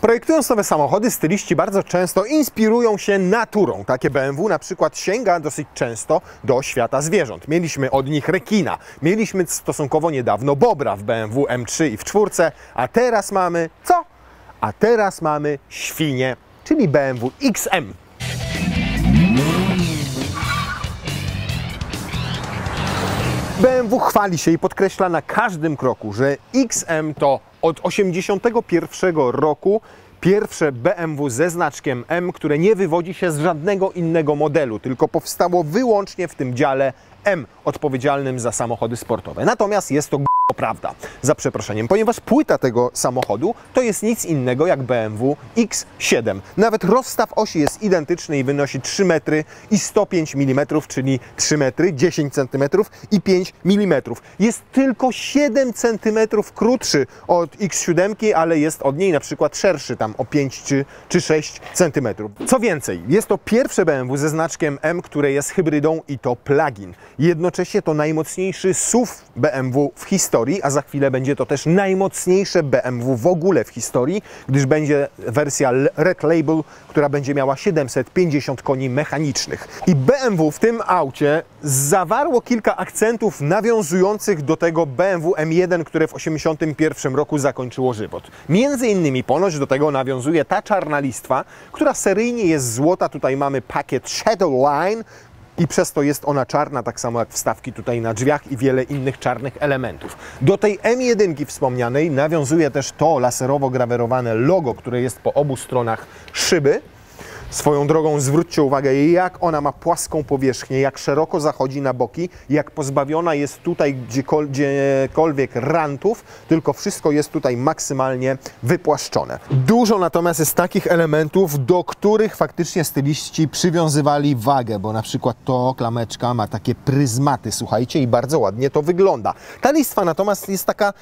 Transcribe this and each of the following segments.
Projektując nowe samochody, styliści bardzo często inspirują się naturą. Takie BMW na przykład sięga dosyć często do świata zwierząt. Mieliśmy od nich rekina, mieliśmy stosunkowo niedawno bobra w BMW M3 i w 4, a teraz mamy co? A teraz mamy świnię, czyli BMW XM. BMW chwali się i podkreśla na każdym kroku, że XM to od 1981 roku pierwsze BMW ze znaczkiem M, które nie wywodzi się z żadnego innego modelu, tylko powstało wyłącznie w tym dziale M odpowiedzialnym za samochody sportowe. Natomiast jest to prawda, za przeproszeniem, ponieważ płyta tego samochodu to jest nic innego jak BMW X7. Nawet rozstaw osi jest identyczny i wynosi 3 metry i 105 mm, czyli 3 metry, 10 cm i 5 mm. Jest tylko 7 cm krótszy od X7, ale jest od niej na przykład szerszy tam o 5 czy 6 cm. Co więcej, jest to pierwsze BMW ze znaczkiem M, które jest hybrydą i to plug-in. Jednocześnie to najmocniejszy SUV BMW w historii, a za chwilę będzie to też najmocniejsze BMW w ogóle w historii, gdyż będzie wersja Red Label, która będzie miała 750 koni mechanicznych. I BMW w tym aucie zawarło kilka akcentów nawiązujących do tego BMW M1, które w 1981 roku zakończyło żywot. Między innymi ponoć do tego nawiązuje ta czarna listwa, która seryjnie jest złota. Tutaj mamy pakiet Shadowline, i przez to jest ona czarna, tak samo jak wstawki tutaj na drzwiach i wiele innych czarnych elementów. Do tej M1 wspomnianej nawiązuje też to laserowo grawerowane logo, które jest po obu stronach szyby. Swoją drogą zwróćcie uwagę, jak ona ma płaską powierzchnię, jak szeroko zachodzi na boki, jak pozbawiona jest tutaj gdziekolwiek rantów, tylko wszystko jest tutaj maksymalnie wypłaszczone. Dużo natomiast jest takich elementów, do których faktycznie styliści przywiązywali wagę, bo na przykład to klameczka ma takie pryzmaty, słuchajcie, i bardzo ładnie to wygląda. Ta listwa natomiast jest taka,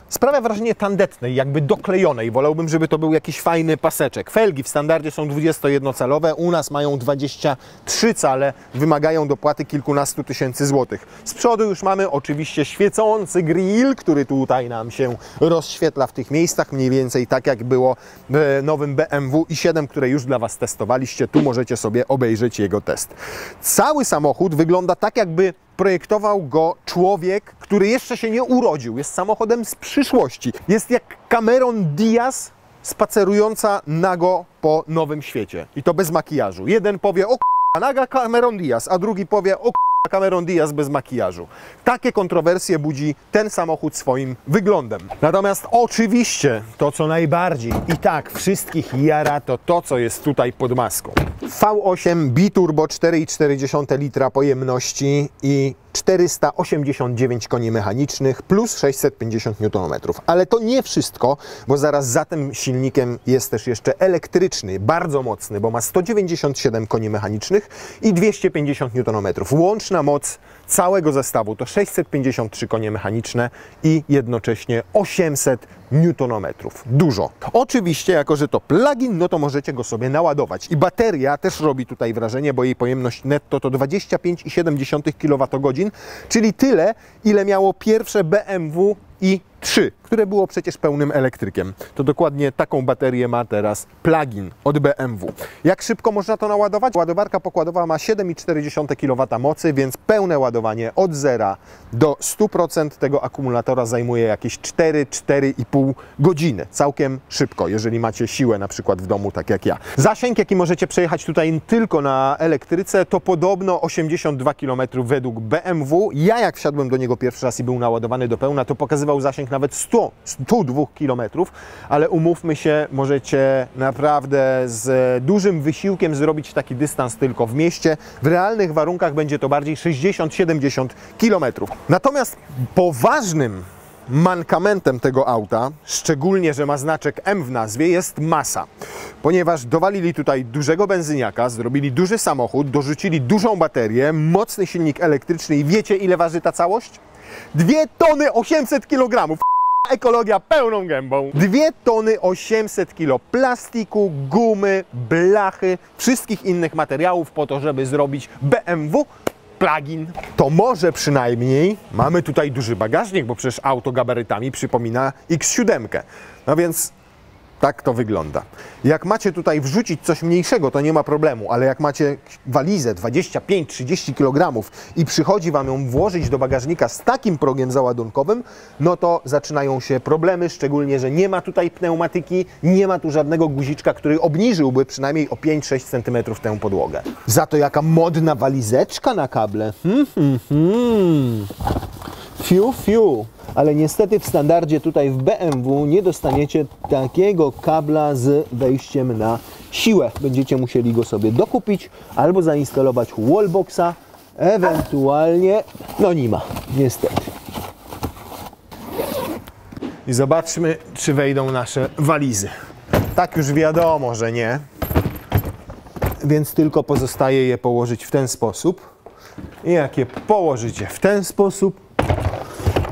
sprawia wrażenie tandetnej, jakby doklejonej. Wolałbym, żeby to był jakiś fajny paseczek. Felgi w standardzie są 21-calowe, u nas mają 23 cale, wymagają dopłaty kilkunastu tysięcy złotych. Z przodu już mamy oczywiście świecący grill, który tutaj nam się rozświetla w tych miejscach, mniej więcej tak jak było w nowym BMW i7, które już dla Was testowaliście. Tu możecie sobie obejrzeć jego test. Cały samochód wygląda tak, jakby projektował go człowiek, który jeszcze się nie urodził. Jest samochodem z przyszłości. Jest jak Cameron Diaz spacerująca nago po nowym świecie. I to bez makijażu. Jeden powie, o k***a, naga Cameron Diaz, a drugi powie, o k***a, Cameron Diaz bez makijażu. Takie kontrowersje budzi ten samochód swoim wyglądem. Natomiast oczywiście to, co najbardziej i tak wszystkich jara, to to, co jest tutaj pod maską. V8 biturbo 4,4 litra pojemności i 489 koni mechanicznych plus 650 Nm. Ale to nie wszystko, bo zaraz za tym silnikiem jest też jeszcze elektryczny, bardzo mocny, bo ma 197 koni mechanicznych i 250 Nm. Łączna moc całego zestawu to 653 konie mechaniczne i jednocześnie 800 Nm. Dużo. Oczywiście, jako że to plug-in, no to możecie go sobie naładować. I bateria też robi tutaj wrażenie, bo jej pojemność netto to 25,7 kWh, czyli tyle, ile miało pierwsze BMW i3, które było przecież pełnym elektrykiem. To dokładnie taką baterię ma teraz plug-in od BMW. Jak szybko można to naładować? Ładowarka pokładowa ma 7,4 kW mocy, więc pełne ładowanie od 0 do 100% tego akumulatora zajmuje jakieś 4-4,5 godziny. Całkiem szybko, jeżeli macie siłę na przykład w domu, tak jak ja. Zasięg, jaki możecie przejechać tutaj tylko na elektryce, to podobno 82 km według BMW. Ja jak wsiadłem do niego pierwszy raz i był naładowany do pełna, to pokazywał zasięg nawet 102 km, ale umówmy się, możecie naprawdę z dużym wysiłkiem zrobić taki dystans tylko w mieście. W realnych warunkach będzie to bardziej 60-70 km. Natomiast poważnym mankamentem tego auta, szczególnie że ma znaczek M w nazwie, jest masa. Ponieważ dowalili tutaj dużego benzyniaka, zrobili duży samochód, dorzucili dużą baterię, mocny silnik elektryczny i wiecie, ile waży ta całość? 2 tony 800 kg. Ekologia pełną gębą. 2 tony 800 kg plastiku, gumy, blachy, wszystkich innych materiałów po to, żeby zrobić BMW plug-in. To może przynajmniej mamy tutaj duży bagażnik, bo przecież auto gabarytami przypomina X7. No więc Tak to wygląda. Jak macie tutaj wrzucić coś mniejszego, to nie ma problemu, ale jak macie walizę 25-30 kg i przychodzi Wam ją włożyć do bagażnika z takim progiem załadunkowym, no to zaczynają się problemy, szczególnie, że nie ma tutaj pneumatyki, nie ma tu żadnego guziczka, który obniżyłby przynajmniej o 5-6 cm tę podłogę. Za to jaka modna walizeczka na kable. Fiu, fiu. Ale niestety w standardzie tutaj w BMW nie dostaniecie takiego kabla z wejściem na siłę. Będziecie musieli go sobie dokupić albo zainstalować wallboxa, ewentualnie, no nie ma, niestety. I zobaczmy, czy wejdą nasze walizy. Tak już wiadomo, że nie, więc tylko pozostaje je położyć w ten sposób. I jak je położycie w ten sposób,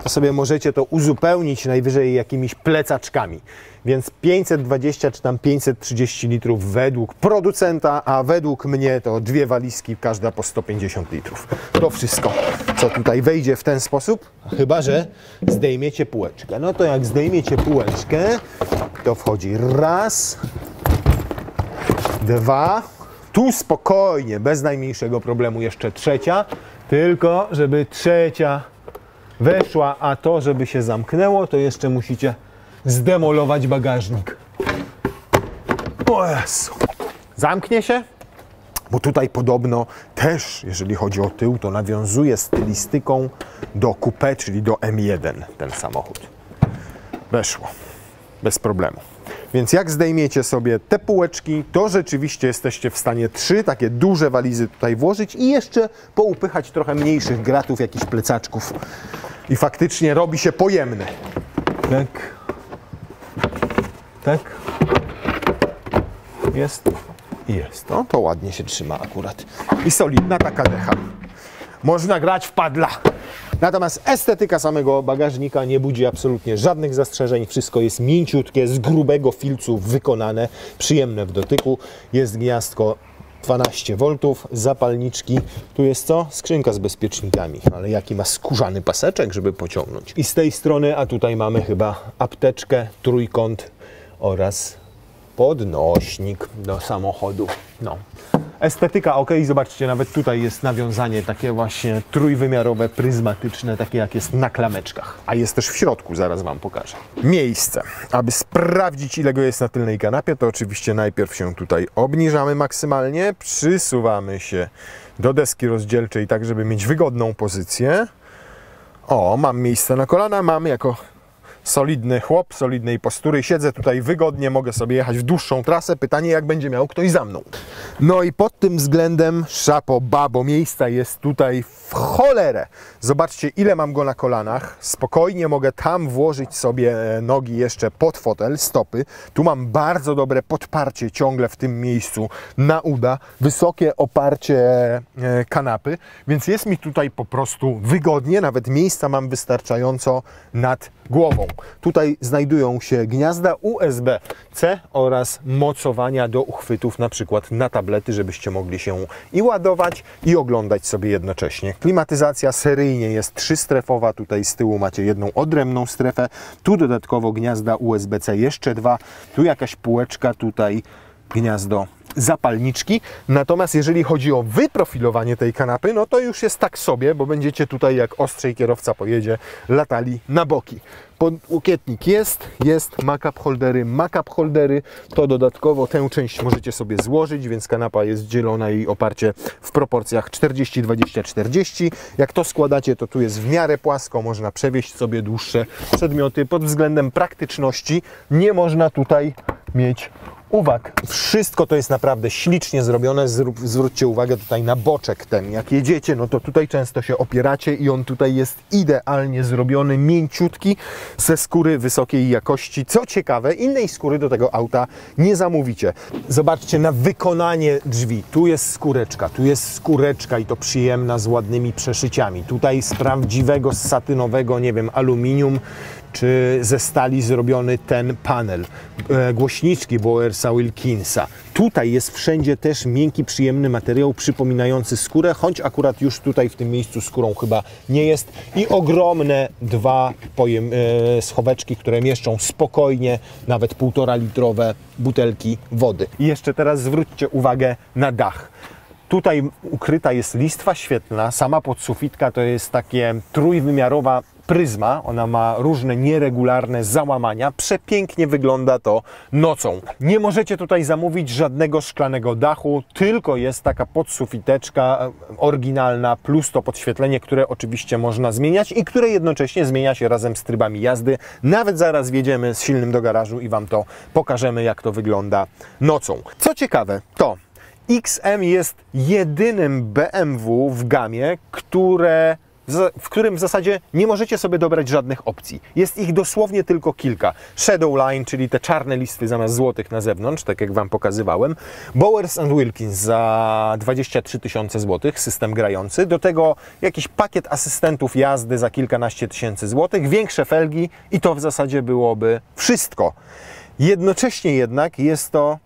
to sobie możecie to uzupełnić najwyżej jakimiś plecaczkami. Więc 520 czy tam 530 litrów według producenta, a według mnie to 2 walizki, każda po 150 litrów. To wszystko, co tutaj wejdzie w ten sposób, chyba że zdejmiecie półeczkę. No to jak zdejmiecie półeczkę, to wchodzi raz, dwa, tu spokojnie, bez najmniejszego problemu jeszcze trzecia, tylko żeby trzecia weszła, a to, żeby się zamknęło, to jeszcze musicie zdemolować bagażnik. O Jezu. Zamknie się, bo tutaj podobno też, jeżeli chodzi o tył, to nawiązuje stylistyką do coupé, czyli do M1 ten samochód. Weszło, bez problemu. Więc jak zdejmiecie sobie te półeczki, to rzeczywiście jesteście w stanie 3 takie duże walizy tutaj włożyć i jeszcze poupychać trochę mniejszych gratów, jakichś plecaczków. I faktycznie robi się pojemne. Tak. Tak. Jest. Jest. No to ładnie się trzyma akurat. I solidna taka decha. Można grać w padla. Natomiast estetyka samego bagażnika nie budzi absolutnie żadnych zastrzeżeń. Wszystko jest mięciutkie, z grubego filcu wykonane, przyjemne w dotyku. Jest gniazdko 12 V, zapalniczki. Tu jest co? Skrzynka z bezpiecznikami, ale jaki ma skórzany paseczek, żeby pociągnąć. I z tej strony, a tutaj mamy chyba apteczkę, trójkąt oraz podnośnik do samochodu. No. Estetyka ok, zobaczcie, nawet tutaj jest nawiązanie takie właśnie trójwymiarowe, pryzmatyczne, takie jak jest na klameczkach. A jest też w środku, zaraz Wam pokażę. Miejsce. Aby sprawdzić, ile go jest na tylnej kanapie, to oczywiście najpierw się tutaj obniżamy maksymalnie, przysuwamy się do deski rozdzielczej, tak żeby mieć wygodną pozycję. O, mam miejsce na kolana, mam jako solidny chłop, solidnej postury. Siedzę tutaj wygodnie, mogę sobie jechać w dłuższą trasę. Pytanie, jak będzie miał ktoś za mną. No i pod tym względem szapo babo, miejsca jest tutaj w cholerę. Zobaczcie, ile mam go na kolanach. Spokojnie mogę tam włożyć sobie nogi jeszcze pod fotel, stopy. Tu mam bardzo dobre podparcie ciągle w tym miejscu na uda. Wysokie oparcie kanapy, więc jest mi tutaj po prostu wygodnie. Nawet miejsca mam wystarczająco nad głową. Tutaj znajdują się gniazda USB-C oraz mocowania do uchwytów, na przykład na tablety, żebyście mogli się i ładować, i oglądać sobie jednocześnie. Klimatyzacja seryjnie jest 3-strefowa, tutaj z tyłu macie jedną odrębną strefę, tu dodatkowo gniazda USB-C jeszcze 2, tu jakaś półeczka, tutaj gniazdo zapalniczki. Natomiast jeżeli chodzi o wyprofilowanie tej kanapy, no to już jest tak sobie, bo będziecie tutaj, jak ostrzej kierowca pojedzie, latali na boki. Podłokietnik jest make-up holdery, to dodatkowo tę część możecie sobie złożyć, więc kanapa jest dzielona i oparcie w proporcjach 40-20-40. Jak to składacie, to tu jest w miarę płasko, można przewieźć sobie dłuższe przedmioty. Pod względem praktyczności nie można tutaj mieć uwag. Wszystko to jest naprawdę ślicznie zrobione. Zwróćcie uwagę tutaj na boczek ten. Jak jedziecie, no to tutaj często się opieracie i on tutaj jest idealnie zrobiony, mięciutki, ze skóry wysokiej jakości. Co ciekawe, innej skóry do tego auta nie zamówicie. Zobaczcie na wykonanie drzwi. Tu jest skóreczka i to przyjemna, z ładnymi przeszyciami. Tutaj z prawdziwego, z satynowego, nie wiem, aluminium, czy ze stali zrobiony ten panel, głośniczki Bowersa Wilkinsa. Tutaj jest wszędzie też miękki, przyjemny materiał przypominający skórę, choć akurat już tutaj w tym miejscu skórą chyba nie jest. I ogromne dwa schoweczki, które mieszczą spokojnie nawet 1,5 litrowe butelki wody. I jeszcze teraz zwróćcie uwagę na dach. Tutaj ukryta jest listwa świetlna, sama podsufitka to jest takie trójwymiarowa pryzma, ona ma różne nieregularne załamania, przepięknie wygląda to nocą. Nie możecie tutaj zamówić żadnego szklanego dachu, tylko jest taka podsufiteczka oryginalna, plus to podświetlenie, które oczywiście można zmieniać i które jednocześnie zmienia się razem z trybami jazdy. Nawet zaraz wjedziemy z silnym do garażu i Wam to pokażemy, jak to wygląda nocą. Co ciekawe, to XM jest jedynym BMW w gamie, w którym w zasadzie nie możecie sobie dobrać żadnych opcji. Jest ich dosłownie tylko kilka. Shadowline, czyli te czarne listwy zamiast złotych na zewnątrz, tak jak Wam pokazywałem. Bowers & Wilkins za 23 000 złotych, system grający. Do tego jakiś pakiet asystentów jazdy za kilkanaście tysięcy złotych, większe felgi i to w zasadzie byłoby wszystko. Jednocześnie jednak jest to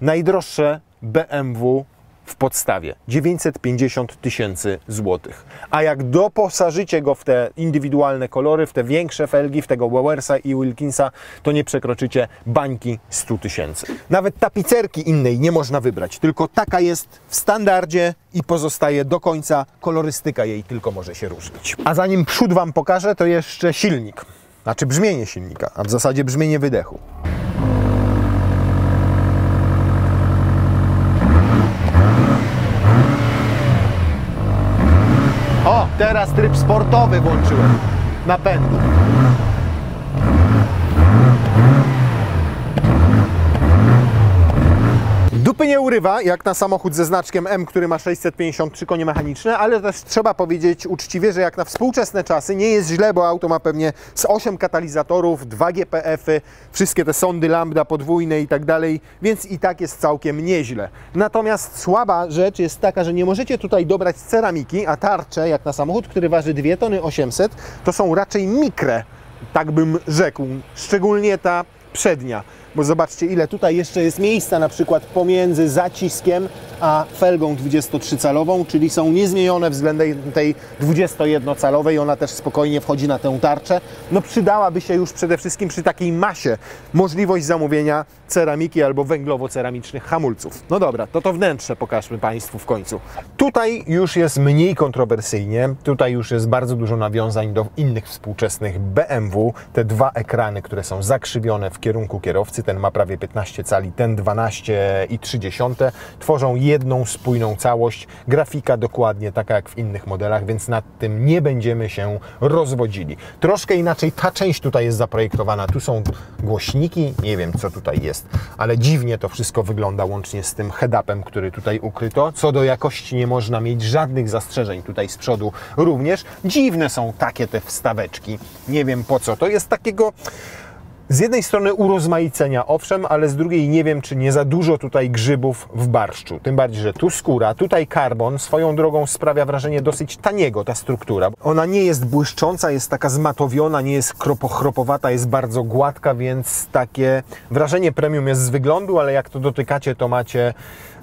najdroższe BMW w podstawie 950 000 złotych. A jak doposażycie go w te indywidualne kolory, w te większe felgi, w tego Bowersa i Wilkinsa, to nie przekroczycie bańki 100 000. Nawet tapicerki innej nie można wybrać, tylko taka jest w standardzie i pozostaje do końca. Kolorystyka jej tylko może się różnić. A zanim przód Wam pokażę, to jeszcze silnik. Znaczy brzmienie silnika, a w zasadzie brzmienie wydechu. O, teraz tryb sportowy włączyłem, napędu. Dupy nie urywa, jak na samochód ze znaczkiem M, który ma 653 konie mechaniczne, ale też trzeba powiedzieć uczciwie, że jak na współczesne czasy nie jest źle, bo auto ma pewnie z 8 katalizatorów, 2 GPF-y, wszystkie te sondy lambda podwójne i tak dalej, więc i tak jest całkiem nieźle. Natomiast słaba rzecz jest taka, że nie możecie tutaj dobrać ceramiki, a tarcze, jak na samochód, który waży 2,8 tony, to są raczej mikre, tak bym rzekł, szczególnie ta przednia. Bo zobaczcie, ile tutaj jeszcze jest miejsca na przykład pomiędzy zaciskiem a felgą 23-calową, czyli są niezmienione względem tej 21-calowej. Ona też spokojnie wchodzi na tę tarczę. No przydałaby się już przede wszystkim przy takiej masie możliwość zamówienia ceramiki albo węglowo-ceramicznych hamulców. No dobra, to wnętrze pokażmy Państwu w końcu. Tutaj już jest mniej kontrowersyjnie. Tutaj już jest bardzo dużo nawiązań do innych współczesnych BMW. Te dwa ekrany, które są zakrzywione w kierunku kierowcy, ten ma prawie 15 cali, ten 12,3, tworzą jedną spójną całość. Grafika dokładnie taka jak w innych modelach, więc nad tym nie będziemy się rozwodzili. Troszkę inaczej ta część tutaj jest zaprojektowana. Tu są głośniki, nie wiem co tutaj jest, ale dziwnie to wszystko wygląda łącznie z tym head-upem, który tutaj ukryto. Co do jakości nie można mieć żadnych zastrzeżeń tutaj z przodu również. Dziwne są takie te wstaweczki. Nie wiem po co. To jest takiego z jednej strony urozmaicenia, owszem, ale z drugiej nie wiem, czy nie za dużo tutaj grzybów w barszczu. Tym bardziej, że tu skóra, tutaj karbon, swoją drogą sprawia wrażenie dosyć taniego ta struktura. Ona nie jest błyszcząca, jest taka zmatowiona, nie jest chropowata, jest bardzo gładka, więc takie wrażenie premium jest z wyglądu, ale jak to dotykacie, to macie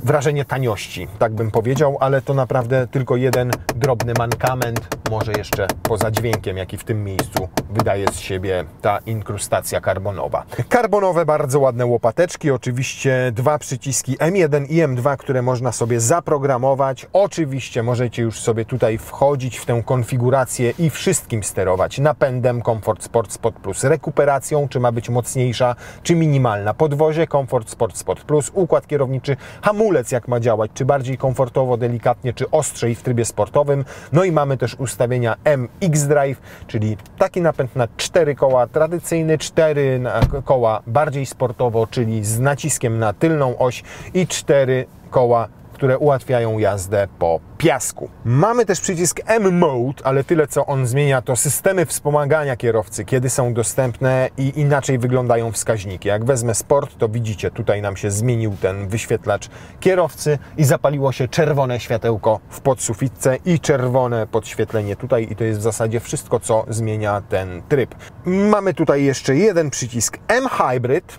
wrażenie taniości, tak bym powiedział, ale to naprawdę tylko jeden drobny mankament, może jeszcze poza dźwiękiem, jaki w tym miejscu wydaje z siebie ta inkrustacja karbonowa. Karbonowe, bardzo ładne łopateczki, oczywiście dwa przyciski M1 i M2, które można sobie zaprogramować. Oczywiście możecie już sobie tutaj wchodzić w tę konfigurację i wszystkim sterować. Napędem Comfort Sport Sport Plus, rekuperacją, czy ma być mocniejsza, czy minimalna, podwozie Comfort Sport Sport Plus, układ kierowniczy, hamulec jak ma działać, czy bardziej komfortowo, delikatnie, czy ostrzej w trybie sportowym. No i mamy też ustawienia MX-Drive, czyli taki napęd na 4 koła tradycyjny, 4 koła bardziej sportowo, czyli z naciskiem na tylną oś i 4 koła które ułatwiają jazdę po piasku. Mamy też przycisk M-Mode, ale tyle co on zmienia to systemy wspomagania kierowcy, kiedy są dostępne i inaczej wyglądają wskaźniki. Jak wezmę Sport, to widzicie, tutaj nam się zmienił ten wyświetlacz kierowcy i zapaliło się czerwone światełko w podsufitce i czerwone podświetlenie tutaj i to jest w zasadzie wszystko, co zmienia ten tryb. Mamy tutaj jeszcze jeden przycisk M-Hybrid,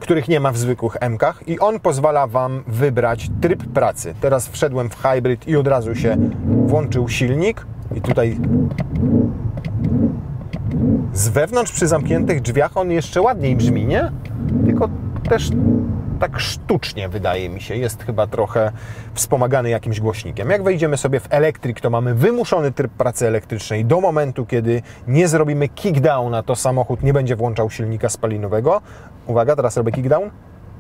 których nie ma w zwykłych M-kach i on pozwala Wam wybrać tryb pracy. Teraz wszedłem w hybrid i od razu się włączył silnik i tutaj z wewnątrz przy zamkniętych drzwiach on jeszcze ładniej brzmi, nie? Tylko też tak sztucznie wydaje mi się, jest chyba trochę wspomagany jakimś głośnikiem. Jak wejdziemy sobie w Electric, to mamy wymuszony tryb pracy elektrycznej do momentu, kiedy nie zrobimy kickdowna, to samochód nie będzie włączał silnika spalinowego. Uwaga, teraz robię kickdown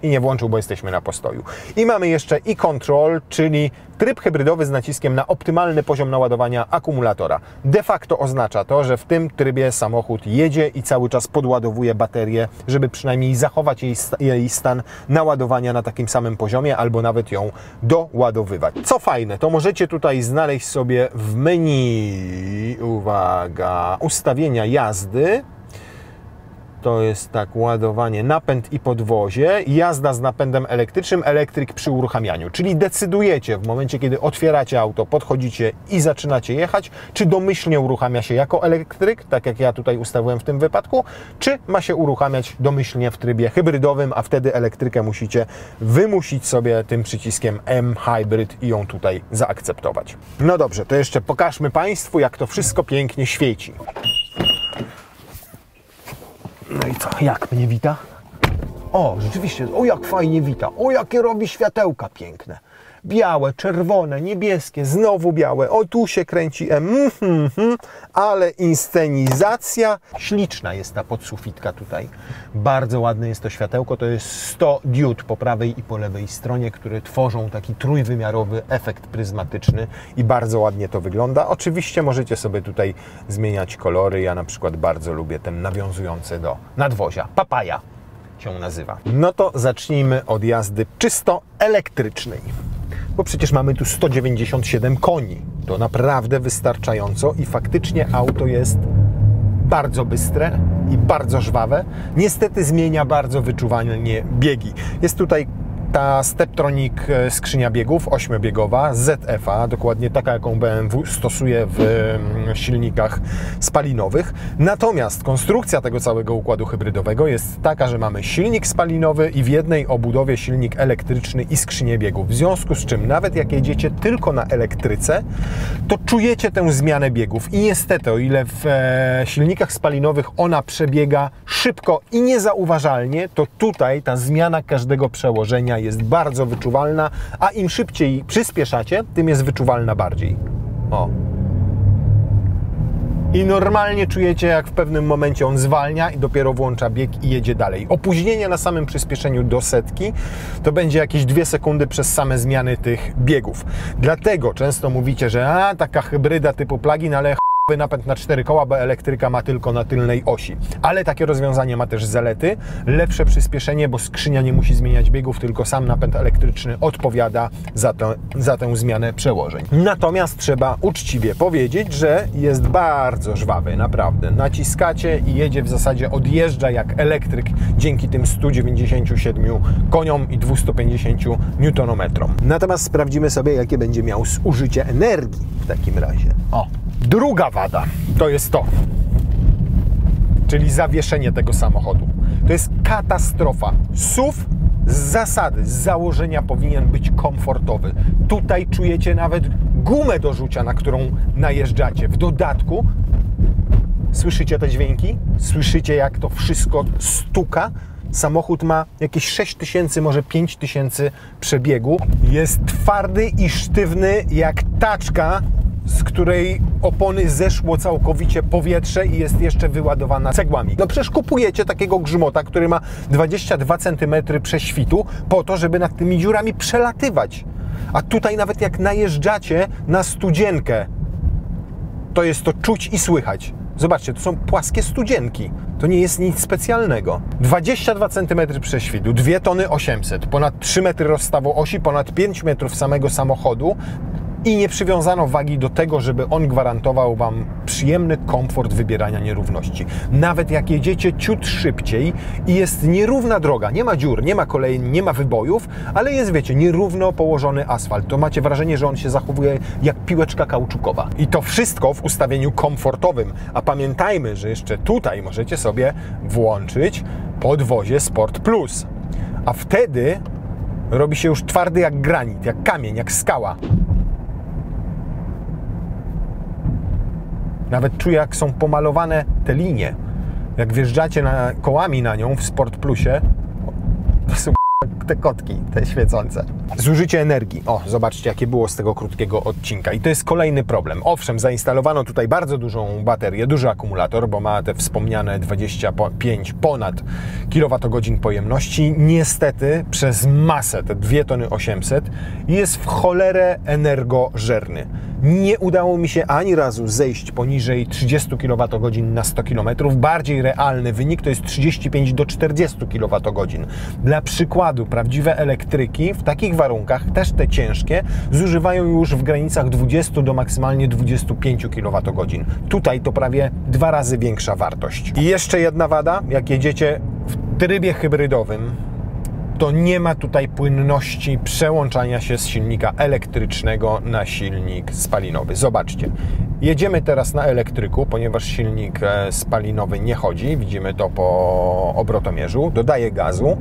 i nie włączył, bo jesteśmy na postoju. I mamy jeszcze e-control, czyli tryb hybrydowy z naciskiem na optymalny poziom naładowania akumulatora. De facto oznacza to, że w tym trybie samochód jedzie i cały czas podładowuje baterię, żeby przynajmniej zachować jej stan naładowania na takim samym poziomie, albo nawet ją doładowywać. Co fajne, to możecie tutaj znaleźć sobie w menu, uwaga, ustawienia jazdy. To jest tak, ładowanie, napęd i podwozie, jazda z napędem elektrycznym, elektryk przy uruchamianiu. Czyli decydujecie w momencie, kiedy otwieracie auto, podchodzicie i zaczynacie jechać, czy domyślnie uruchamia się jako elektryk, tak jak ja tutaj ustawiłem w tym wypadku, czy ma się uruchamiać domyślnie w trybie hybrydowym, a wtedy elektrykę musicie wymusić sobie tym przyciskiem M-Hybrid i ją tutaj zaakceptować. No dobrze, to jeszcze pokażmy Państwu, jak to wszystko pięknie świeci. No i co, jak mnie wita? O, rzeczywiście, o jak fajnie wita, o jakie robi światełka piękne. Białe, czerwone, niebieskie, znowu białe, o tu się kręci ale inscenizacja, śliczna jest ta podsufitka tutaj. Bardzo ładne jest to światełko, to jest 100 diod po prawej i po lewej stronie, które tworzą taki trójwymiarowy efekt pryzmatyczny i bardzo ładnie to wygląda. Oczywiście możecie sobie tutaj zmieniać kolory, ja na przykład bardzo lubię ten nawiązujący do nadwozia, papaja się nazywa. No to zacznijmy od jazdy czysto elektrycznej. Bo przecież mamy tu 197 koni. To naprawdę wystarczająco i faktycznie auto jest bardzo bystre i bardzo żwawe. Niestety zmienia bardzo wyczuwalnie biegi. Jest tutaj ta Steptronic skrzynia biegów 8-biegowa ZF-a, dokładnie taka, jaką BMW stosuje w silnikach spalinowych. Natomiast konstrukcja tego całego układu hybrydowego jest taka, że mamy silnik spalinowy i w jednej obudowie silnik elektryczny i skrzynię biegów. W związku z czym nawet jak jedziecie tylko na elektryce, to czujecie tę zmianę biegów. I niestety, o ile w silnikach spalinowych ona przebiega szybko i niezauważalnie, to tutaj ta zmiana każdego przełożenia jest bardzo wyczuwalna, a im szybciej przyspieszacie, tym jest wyczuwalna bardziej. O. I normalnie czujecie, jak w pewnym momencie on zwalnia i dopiero włącza bieg i jedzie dalej. Opóźnienie na samym przyspieszeniu do setki to będzie jakieś 2 sekundy przez same zmiany tych biegów. Dlatego często mówicie, że taka hybryda typu plug-in, ale napęd na 4 koła, bo elektryka ma tylko na tylnej osi. Ale takie rozwiązanie ma też zalety. Lepsze przyspieszenie, bo skrzynia nie musi zmieniać biegów, tylko sam napęd elektryczny odpowiada za tę zmianę przełożeń. Natomiast trzeba uczciwie powiedzieć, że jest bardzo żwawy, naprawdę. Naciskacie i jedzie w zasadzie, odjeżdża jak elektryk dzięki tym 197 koniom i 250 Nm. Natomiast sprawdzimy sobie, jakie będzie miał zużycie energii w takim razie. O! Druga wada to jest to, czyli zawieszenie tego samochodu. To jest katastrofa. SUV z zasady, z założenia powinien być komfortowy. Tutaj czujecie nawet gumę do rzucia, na którą najeżdżacie. W dodatku słyszycie te dźwięki? Słyszycie, jak to wszystko stuka? Samochód ma jakieś 6000, może 5000 przebiegu. Jest twardy i sztywny jak taczka, z której opony zeszło całkowicie powietrze i jest jeszcze wyładowana cegłami. No przecież kupujecie takiego grzmota, który ma 22 cm prześwitu po to, żeby nad tymi dziurami przelatywać. A tutaj nawet jak najeżdżacie na studzienkę, to jest to czuć i słychać. Zobaczcie, to są płaskie studzienki. To nie jest nic specjalnego. 22 cm prześwitu, 2 tony 800, ponad 3 metry rozstawu osi, ponad 5 metrów samego samochodu i nie przywiązano wagi do tego, żeby on gwarantował Wam przyjemny komfort wybierania nierówności. Nawet jak jedziecie ciut szybciej i jest nierówna droga, nie ma dziur, nie ma kolei, nie ma wybojów, ale jest, wiecie, nierówno położony asfalt, to macie wrażenie, że on się zachowuje jak piłeczka kauczukowa. I to wszystko w ustawieniu komfortowym. A pamiętajmy, że jeszcze tutaj możecie sobie włączyć podwozie Sport Plus. A wtedy robi się już twardy jak granit, jak kamień, jak skała. Nawet czuję, jak są pomalowane te linie. Jak wjeżdżacie kołami na nią w Sport Plusie, to są te kotki, te świecące. Zużycie energii. O, zobaczcie, jakie było z tego krótkiego odcinka. I to jest kolejny problem. Owszem, zainstalowano tutaj bardzo dużą baterię, duży akumulator, bo ma te wspomniane 25 ponad kWh pojemności. Niestety przez masę, te 2 tony 800, jest w cholerę energożerny. Nie udało mi się ani razu zejść poniżej 30 kWh na 100 km. Bardziej realny wynik to jest 35 do 40 kWh. Dla przykładu, prawdziwe elektryki w takich warunkach, też te ciężkie, zużywają już w granicach 20 do maksymalnie 25 kWh. Tutaj to prawie 2 razy większa wartość. I jeszcze jedna wada, jak jedziecie w trybie hybrydowym, to nie ma tutaj płynności przełączania się z silnika elektrycznego na silnik spalinowy. Zobaczcie, jedziemy teraz na elektryku, ponieważ silnik spalinowy nie chodzi, widzimy to po obrotomierzu, dodaję gazu.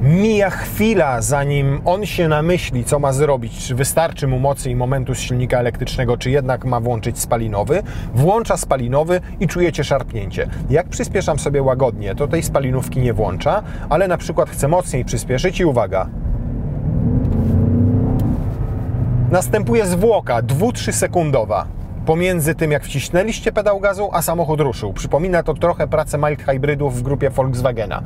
Mija chwila, zanim on się namyśli, co ma zrobić, czy wystarczy mu mocy i momentu z silnika elektrycznego, czy jednak ma włączyć spalinowy. Włącza spalinowy i czujecie szarpnięcie. Jak przyspieszam sobie łagodnie, to tej spalinówki nie włącza, ale na przykład chcę mocniej przyspieszyć i uwaga. Następuje zwłoka 2-3 sekundowa. Pomiędzy tym, jak wcisnęliście pedał gazu, a samochód ruszył. Przypomina to trochę pracę mild hybrydów w grupie Volkswagena,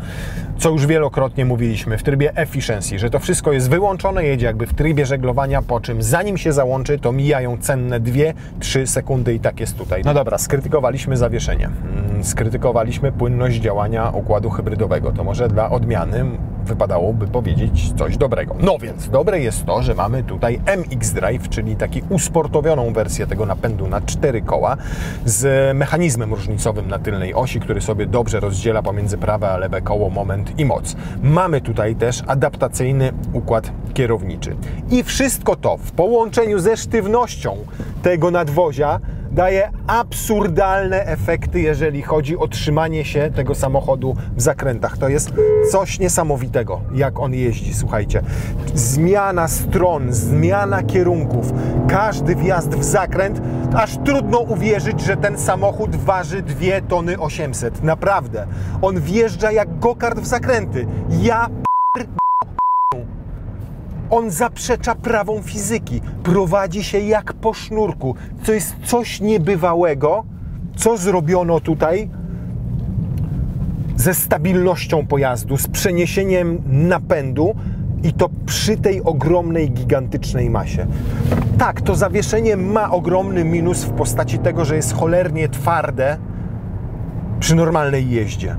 co już wielokrotnie mówiliśmy w trybie efficiency, że to wszystko jest wyłączone, jedzie jakby w trybie żeglowania, po czym zanim się załączy, to mijają cenne 2-3 sekundy i tak jest tutaj. No dobra, skrytykowaliśmy zawieszenie, skrytykowaliśmy płynność działania układu hybrydowego. To może dla odmiany wypadałoby powiedzieć coś dobrego. No więc dobre jest to, że mamy tutaj MX Drive, czyli taki usportowioną wersję tego napędu na 4 koła z mechanizmem różnicowym na tylnej osi, który sobie dobrze rozdziela pomiędzy prawe a lewe koło, moment i moc. Mamy tutaj też adaptacyjny układ kierowniczy. I wszystko to w połączeniu ze sztywnością tego nadwozia daje absurdalne efekty, jeżeli chodzi o trzymanie się tego samochodu w zakrętach. To jest coś niesamowitego, jak on jeździ, słuchajcie. Zmiana stron, zmiana kierunków, każdy wjazd w zakręt, aż trudno uwierzyć, że ten samochód waży 2 tony 800. Naprawdę. On wjeżdża jak go-kart w zakręty. On zaprzecza prawom fizyki, prowadzi się jak po sznurku. To jest coś niebywałego, co zrobiono tutaj ze stabilnością pojazdu, z przeniesieniem napędu i to przy tej ogromnej, gigantycznej masie. Tak, to zawieszenie ma ogromny minus w postaci tego, że jest cholernie twarde przy normalnej jeździe.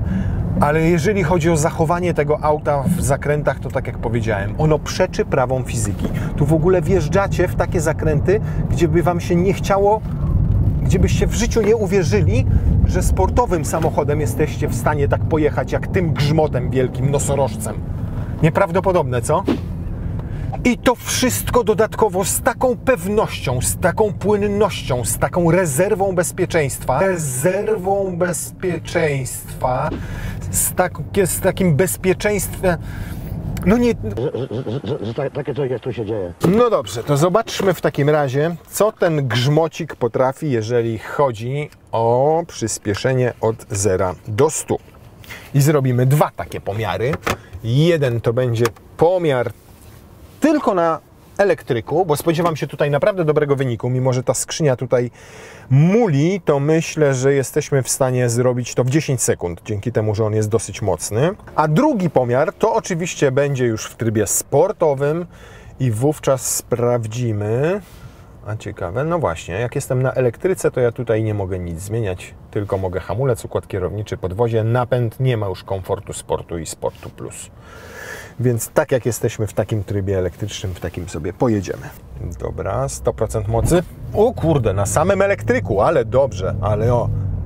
Ale jeżeli chodzi o zachowanie tego auta w zakrętach, to tak jak powiedziałem, ono przeczy prawom fizyki. Tu w ogóle wjeżdżacie w takie zakręty, gdzie by Wam się nie chciało, gdzie byście w życiu nie uwierzyli, że sportowym samochodem jesteście w stanie tak pojechać, jak tym grzmotem wielkim, nosorożcem. Nieprawdopodobne, co? I to wszystko dodatkowo z taką pewnością, z taką płynnością, z taką rezerwą bezpieczeństwa. Z takim bezpieczeństwem. No nie... Że takie coś jak tu się dzieje. No dobrze, to zobaczmy w takim razie, co ten grzmocik potrafi, jeżeli chodzi o przyspieszenie od 0 do 100. I zrobimy 2 takie pomiary. Jeden to będzie pomiar tylko na elektryku, bo spodziewam się tutaj naprawdę dobrego wyniku, mimo że ta skrzynia tutaj muli, to myślę, że jesteśmy w stanie zrobić to w 10 sekund, dzięki temu, że on jest dosyć mocny. A drugi pomiar to oczywiście będzie już w trybie sportowym i wówczas sprawdzimy, A ciekawe, no właśnie, jak jestem na elektryce, to ja tutaj nie mogę nic zmieniać, tylko mogę hamulec, układ kierowniczy, podwozie, napęd, nie ma już komfortu sportu i sportu plus. Więc tak jak jesteśmy w takim trybie elektrycznym, w takim sobie pojedziemy. Dobra, 100% mocy. O kurde, na samym elektryku, ale dobrze, ale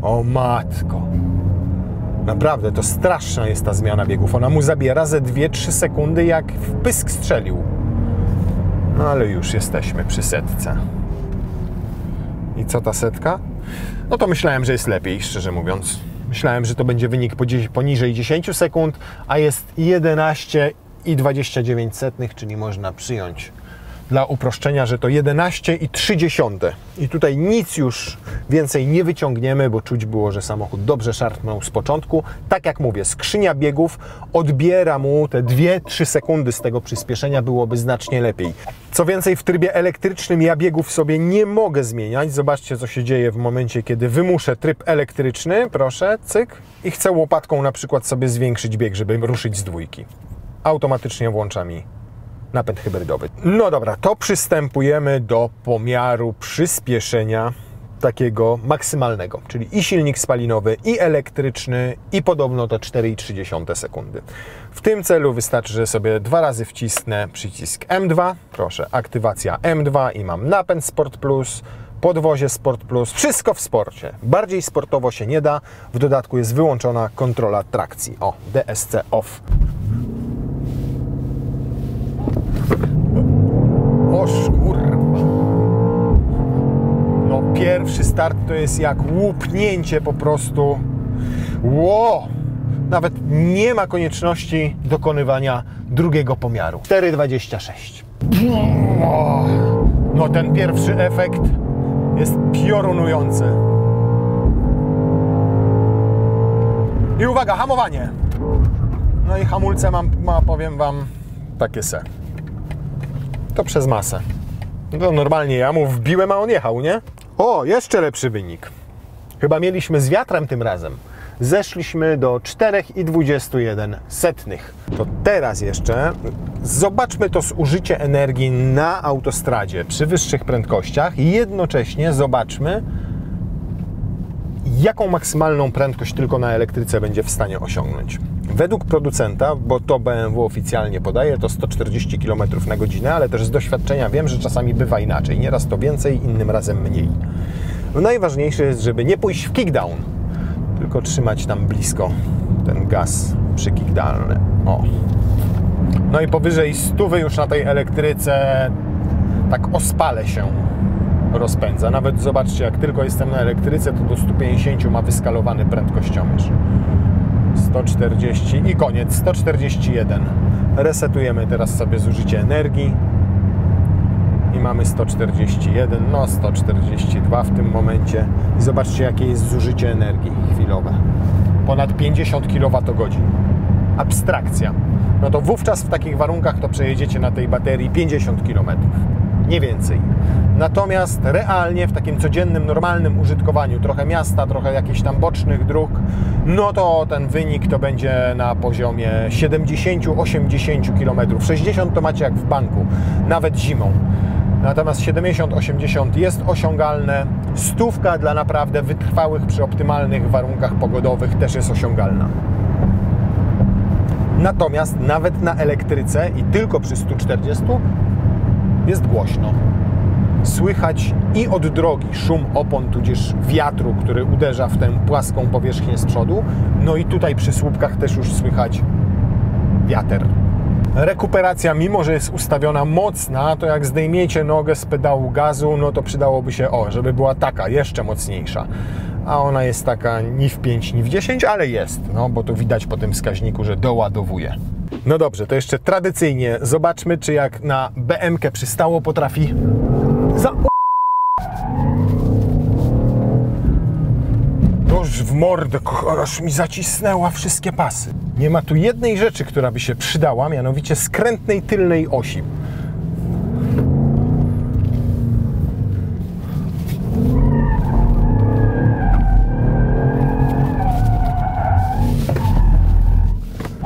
o matko. Naprawdę, to straszna jest ta zmiana biegów. Ona mu zabiera ze 2-3 sekundy, jak w pysk strzelił. No ale już jesteśmy przy setce. I co ta setka? No to myślałem, że jest lepiej, szczerze mówiąc. Myślałem, że to będzie wynik poniżej 10 sekund, a jest 11,29, czyli można przyjąć dla uproszczenia, że to 11,3. I tutaj nic już więcej nie wyciągniemy, bo czuć było, że samochód dobrze szarpnął z początku. Tak jak mówię, skrzynia biegów odbiera mu te 2-3 sekundy z tego przyspieszenia, byłoby znacznie lepiej. Co więcej, w trybie elektrycznym ja biegów sobie nie mogę zmieniać. Zobaczcie, co się dzieje w momencie, kiedy wymuszę tryb elektryczny. Proszę, cyk. I chcę łopatką na przykład sobie zwiększyć bieg, żeby ruszyć z dwójki. Automatycznie włącza mi napęd hybrydowy. No dobra, to przystępujemy do pomiaru przyspieszenia takiego maksymalnego, czyli i silnik spalinowy, i elektryczny, i podobno to 4,3 sekundy. W tym celu wystarczy, że sobie 2 razy wcisnę przycisk M2, proszę, aktywacja M2 i mam napęd Sport Plus, podwozie Sport Plus, wszystko w sporcie. Bardziej sportowo się nie da, w dodatku jest wyłączona kontrola trakcji. O, DSC off. O kurwa. No pierwszy start to jest jak łupnięcie po prostu. Ło! Nawet nie ma konieczności dokonywania drugiego pomiaru. 4,26. No ten pierwszy efekt jest piorunujący. I uwaga, hamowanie. No i hamulce powiem Wam, takie se. To przez masę. No normalnie ja mu wbiłem, a on jechał, nie? O, jeszcze lepszy wynik. Chyba mieliśmy z wiatrem tym razem. Zeszliśmy do 4,21. To teraz jeszcze zobaczmy to zużycie energii na autostradzie przy wyższych prędkościach i jednocześnie zobaczmy, jaką maksymalną prędkość tylko na elektryce będzie w stanie osiągnąć. Według producenta, bo to BMW oficjalnie podaje, to 140 km na godzinę, ale też z doświadczenia wiem, że czasami bywa inaczej. Nieraz to więcej, innym razem mniej. No najważniejsze jest, żeby nie pójść w kickdown, tylko trzymać tam blisko ten gaz przy kickdownie. O. No i powyżej 100 już na tej elektryce tak ospale się rozpędza. Nawet zobaczcie, jak tylko jestem na elektryce, to do 150 ma wyskalowany prędkościomierz. 140 i koniec, 141. Resetujemy teraz sobie zużycie energii i mamy 141, no 142 w tym momencie. I zobaczcie, jakie jest zużycie energii chwilowe. Ponad 50 kWh. Abstrakcja. No to wówczas w takich warunkach to przejedziecie na tej baterii 50 km. Nie więcej. Natomiast realnie w takim codziennym, normalnym użytkowaniu, trochę miasta, trochę jakichś tam bocznych dróg, no to ten wynik to będzie na poziomie 70-80 km. 60 to macie jak w banku, nawet zimą. Natomiast 70-80 jest osiągalne. 100 dla naprawdę wytrwałych przy optymalnych warunkach pogodowych też jest osiągalna. Natomiast nawet na elektryce i tylko przy 140 jest głośno. Słychać i od drogi szum opon, tudzież wiatru, który uderza w tę płaską powierzchnię z przodu. No i tutaj przy słupkach też już słychać wiatr. Rekuperacja, mimo że jest ustawiona mocna, to jak zdejmiecie nogę z pedału gazu, no to przydałoby się, żeby była taka, jeszcze mocniejsza. A ona jest taka ni w 5, ni w 10, ale jest, no bo to widać po tym wskaźniku, że doładowuje. No dobrze, to jeszcze tradycyjnie zobaczmy, czy jak na BM-kę przystało potrafi Już w mordę, aż mi zacisnęła wszystkie pasy. Nie ma tu jednej rzeczy, która by się przydała, mianowicie skrętnej tylnej osi.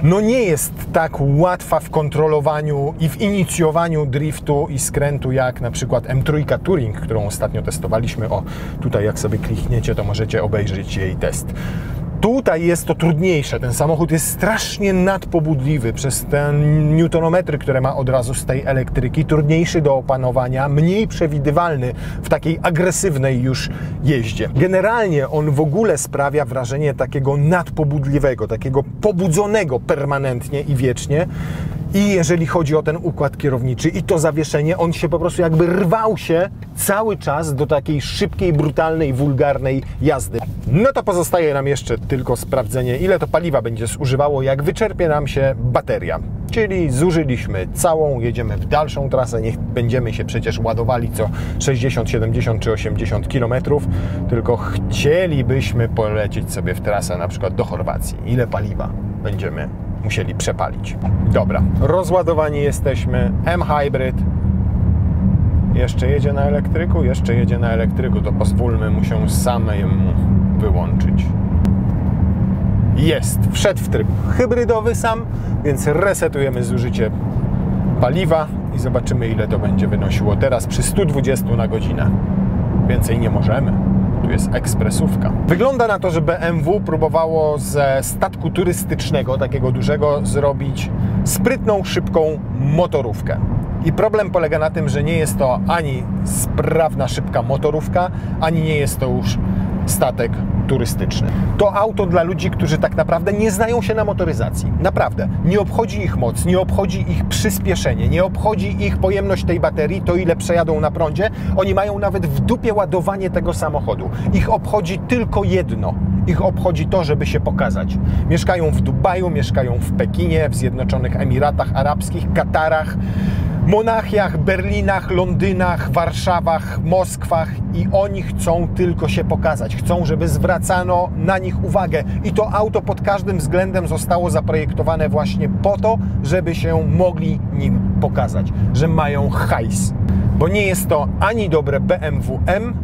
no nie jest tak łatwa w kontrolowaniu i w inicjowaniu driftu i skrętu jak na przykład M3 Touring, którą ostatnio testowaliśmy. O, tutaj jak sobie klikniecie, to możecie obejrzeć jej test. Tutaj jest to trudniejsze. Ten samochód jest strasznie nadpobudliwy przez te newtonometry, które ma od razu z tej elektryki. Trudniejszy do opanowania, mniej przewidywalny w takiej agresywnej już jeździe. Generalnie on w ogóle sprawia wrażenie takiego nadpobudliwego, takiego pobudzonego permanentnie i wiecznie. I jeżeli chodzi o ten układ kierowniczy i to zawieszenie, on się po prostu jakby rwał się cały czas do takiej szybkiej, brutalnej, wulgarnej jazdy. No to pozostaje nam jeszcze tylko sprawdzenie, ile to paliwa będzie zużywało, jak wyczerpie nam się bateria. Czyli zużyliśmy całą, jedziemy w dalszą trasę, nie będziemy się przecież ładowali co 60, 70 czy 80 km, tylko chcielibyśmy polecieć sobie w trasę na przykład do Chorwacji. Ile paliwa będziemy musieli przepalić. Dobra, rozładowani jesteśmy. M-Hybrid jeszcze jedzie na elektryku? Jeszcze jedzie na elektryku, to pozwólmy mu się samemu wyłączyć. Jest, wszedł w tryb hybrydowy sam, więc resetujemy zużycie paliwa i zobaczymy, ile to będzie wynosiło teraz przy 120 na godzinę. Więcej nie możemy. Tu jest ekspresówka. Wygląda na to, że BMW próbowało ze statku turystycznego, takiego dużego, zrobić sprytną, szybką motorówkę. I problem polega na tym, że nie jest to ani sprawna, szybka motorówka, ani nie jest to już statek turystyczny. To auto dla ludzi, którzy tak naprawdę nie znają się na motoryzacji. Naprawdę. Nie obchodzi ich moc, nie obchodzi ich przyspieszenie, nie obchodzi ich pojemność tej baterii, to ile przejadą na prądzie. Oni mają nawet w dupie ładowanie tego samochodu. Ich obchodzi tylko jedno. Ich obchodzi to, żeby się pokazać. Mieszkają w Dubaju, mieszkają w Pekinie, w Zjednoczonych Emiratach Arabskich, Katarach, Monachiach, Berlinach, Londynach, Warszawach, Moskwach i oni chcą tylko się pokazać. Chcą, żeby zwracano na nich uwagę. I to auto pod każdym względem zostało zaprojektowane właśnie po to, żeby się mogli nim pokazać. Że mają hajs. Bo nie jest to ani dobre BMW M,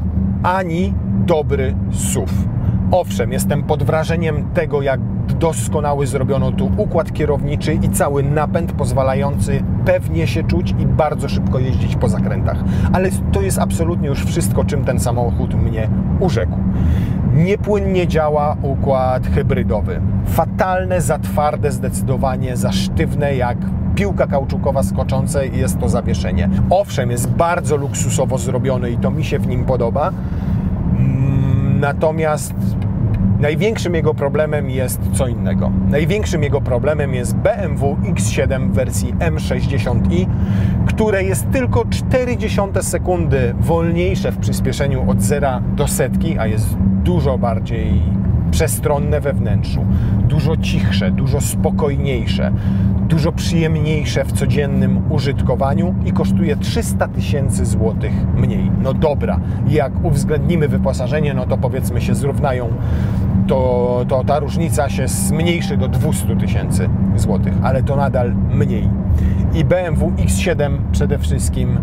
ani dobry SUV. Owszem, jestem pod wrażeniem tego, jak doskonały zrobiono tu układ kierowniczy i cały napęd pozwalający pewnie się czuć i bardzo szybko jeździć po zakrętach. Ale to jest absolutnie już wszystko, czym ten samochód mnie urzekł. Niepłynnie działa układ hybrydowy. Fatalne, za twarde zdecydowanie, za sztywne jak piłka kauczukowa skoczące i jest to zawieszenie. Owszem, jest bardzo luksusowo zrobiony i to mi się w nim podoba. Natomiast największym jego problemem jest co innego. Największym jego problemem jest BMW X7 w wersji M60i, które jest tylko 0,4 sekundy wolniejsze w przyspieszeniu od 0 do setki, a jest dużo bardziej przestronne we wnętrzu, dużo cichsze, dużo spokojniejsze, dużo przyjemniejsze w codziennym użytkowaniu i kosztuje 300 000 złotych mniej. No dobra, jak uwzględnimy wyposażenie, no to powiedzmy się zrównają, to ta różnica się zmniejszy do 200 000 złotych, ale to nadal mniej. I BMW X7 przede wszystkim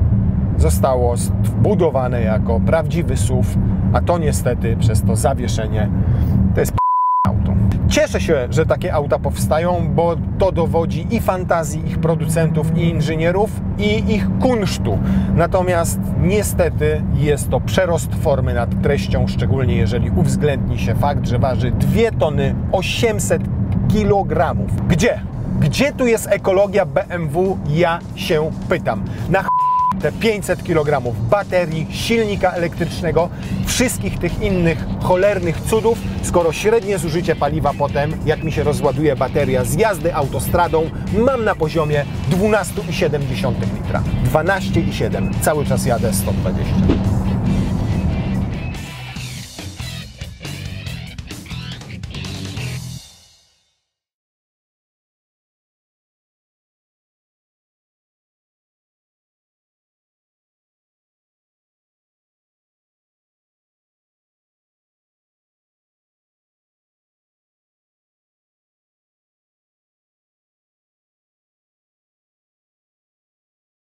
zostało wbudowane jako prawdziwy SUV, a to niestety przez to zawieszenie to jest auto. Cieszę się, że takie auta powstają, bo to dowodzi i fantazji ich producentów i inżynierów i ich kunsztu. Natomiast niestety jest to przerost formy nad treścią, szczególnie jeżeli uwzględni się fakt, że waży 2 tony 800 kg. Gdzie tu jest ekologia BMW? Ja się pytam. Na te 500 kg baterii, silnika elektrycznego, wszystkich tych innych cholernych cudów, skoro średnie zużycie paliwa potem, jak mi się rozładuje bateria z jazdy autostradą, mam na poziomie 12,7 litra. 12,7. Cały czas jadę 120.